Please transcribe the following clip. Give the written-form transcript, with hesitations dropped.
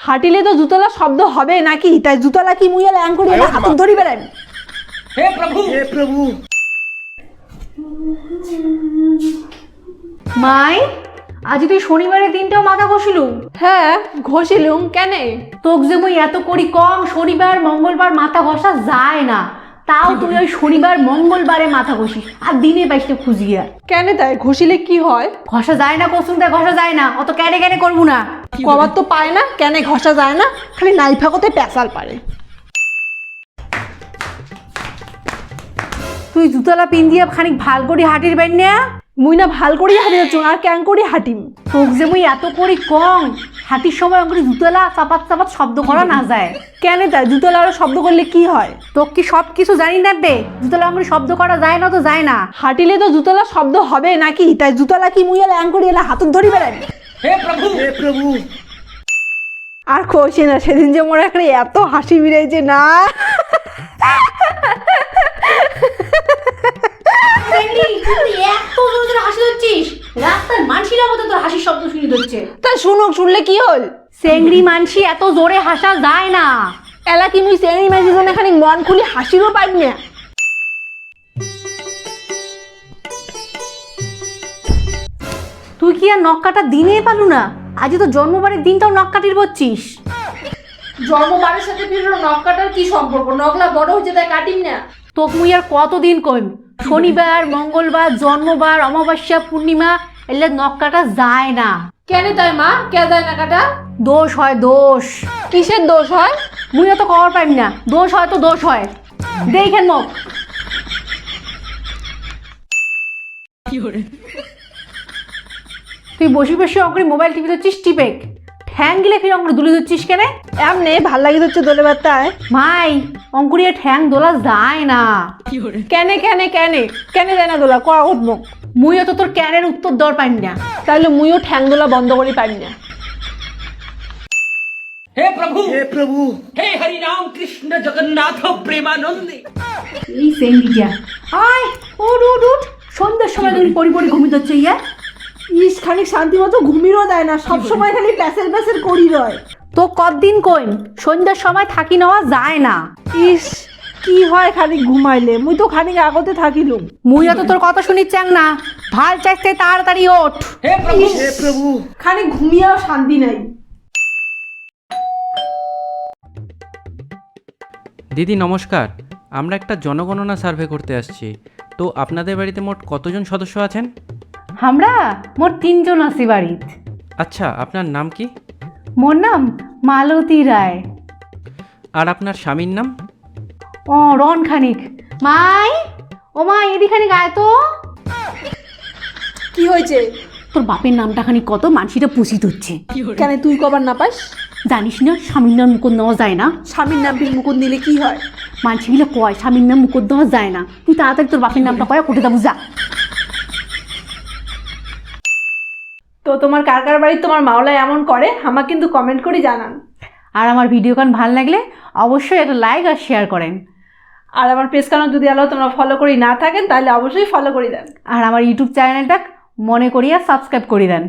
হাঁটিলে তো জুতলা শব্দ হবে নাকি? তাই জুতলা কি মুইয়া ল্যাং করি হাত ধরি বেড়ান। हे प्रभु हे प्रभु। মাই আজি তুই শনিবারের দিনটাও মাথা ঘষিলুম? হ্যাঁ ঘষিলুম, কেনে? তোক যে মুই এত করি কম শনিবার মঙ্গলবার মাথা ঘষা যায় না, তাও তুই ওই শনিবার মঙ্গলবারে মাথা ঘষিস আর দিনে বাইশটা খুঁজিয়া। কেনে তাই ঘষিলে কি হয়? ঘষা যায় না কসুম, তাই ঘষা যায় না, অত ক্যানে ক্যানে করবো না। কবার তো পায় না, কেনে ঘষা যায় না? খালি নাইফা কোতে পেঁচাল পারে। তুই জুতলা পিন্দিয়া খানিক ভাল করি হাঁটির বাইন না? মুই না ভাল করি হাঁটি যাচ্ছ আর ক্যাং করি হাঁটিম। তোক যে মুই এত করি কম হাঁটির সময় অঙ্করি জুতলা চাপাত চাপাত শব্দ করা না যায়। কেনে তাই জুতলা আরো শব্দ করলে কি হয়? তোক কি সব কিছু জানি না বে? জুতলা অঙ্করি শব্দ করা যায় না তো যায় না। হাঁটিলে তো জুতলা শব্দ হবে নাকি? তাই জুতলা কি মুইয়া ল্যাং করি এলা হাত ধরি বেড়ান। हे प्रभु हे प्रभु। আর খোসে না, সেদিন যে মোর একটা এত হাসি বেড়েছে না। এত জোরে জোরে হাসি দিচ্ছিস, রাস্তার মানসিরা মতো তোর হাসির শব্দ শুনি দিচ্ছে। তা শুনুক, শুনলে কি হল? সেংরি মানসি এত জোরে হাসা যায় না। এলা কি মুই সেরি মাঝে জন্য খানিক মন খুলি হাসিরও পারি না। তুই কি আর নখ কাটা দিনে পালু না? আজ তো জন্মবারের দিনটাও নখ কাটির বলছিস। জন্মবারের সাথে ফিরো নখ কাটার কি সম্পর্ক? নখলা বড় হয়েছে তাই কাটিম না। তোক মুই আর কতদিন কইম, শনিবার মঙ্গলবার জন্মবার অমাবস্যা পূর্ণিমা এলে নখ কাটা যায় না। কেনে তাই মা? কে যায় না কাটা? দোষ হয় দোষ। কিসের দোষ হয়? মুই তো খবর পাইম না, দোষ হয় তো দোষ হয়। দেখেন মুখ তুই বসে বসে অঙ্করি মোবাইল টিভি ধরছিস টিপেক, ঠ্যাং গিলে ফির অঙ্করি দুলি ধরছিস কেনে? এমনি ভাল লাগি হচ্ছে দোলে বার্তায়। মাই অঙ্কুরিয়া ঠ্যাং দোলা যায় না। কেনে কেনে কেনে কেনে যায় না দোলা করা উঠবো? মুইও তো তোর ক্যানের উত্তর দর পাইম না। তাইলে মুইও ঠ্যাং দোলা বন্ধ করি পারি না। हे प्रभु हे प्रभु। हे हरि राम कृष्ण जगन्नाथ प्रेमानंद। এই সেন্ডিটা আয় উঠ উঠ উঠ, সন্ধ্যার সময় তুমি পরি পরি ঘুমিয়ে যাচ্ছে ইয়া। ইস খানিক শান্তি মতো ঘুমিরও দেয় না, সব সময় খালি প্যাসেল প্যাসেল করি রয়। তো কতদিন কইম সন্ধ্যার সময় থাকি নেওয়া যায় না। ইস কি হয় খানিক ঘুমাইলে? মুই তো খানিক আগতে থাকিলুম। মুইও তো তোর কথা শুনি চাং না, ভাল চাইতে তাড়াতাড়ি ওঠ। हे प्रभु हे प्रभु। খানিক ঘুমিয়েও শান্তি নাই। দিদি নমস্কার, আমরা একটা জনগণনা সার্ভে করতে আসছি। তো আপনাদের বাড়িতে মোট কতজন সদস্য আছেন? আমরা মোট 3 জন আছি বাড়িত। আচ্ছা, আপনার নাম কি? মোর নাম মালতী রায়। আর আপনার স্বামীর নাম? ও রন খানিক। মাই ও মা এদি খানিক আয় তো। কি হয়েছে? তোর বাপের নামটা খানিক কত মানসিটা পুষিত হচ্ছে। কেন তুই কবার না পাস? জানিস না স্বামীর নাম মুকুদ নেওয়া যায় না? স্বামীর নাম বিল মুকুট নিলে কি হয়? মানসিগুলো কয় স্বামীর নাম মুকুদ দেওয়া যায় না। তুই তাড়াতাড়ি তোর বাপের নামটা কয় কোটে যাবো যা। তো তোমার কার কার বাড়ি তোমার মাওলা এমন করে আমাকে কিন্তু কমেন্ট করে জানান। আর আমার ভিডিও গান ভাল লাগলে অবশ্যই একটা লাইক আর শেয়ার করেন। আর আমার পেজ কারণ যদি আলো তোমরা ফলো করি না থাকেন তাহলে অবশ্যই ফলো করে দেন। আর আমার ইউটিউব চ্যানেলটা মনে করিয়া সাবস্ক্রাইব করে দেন।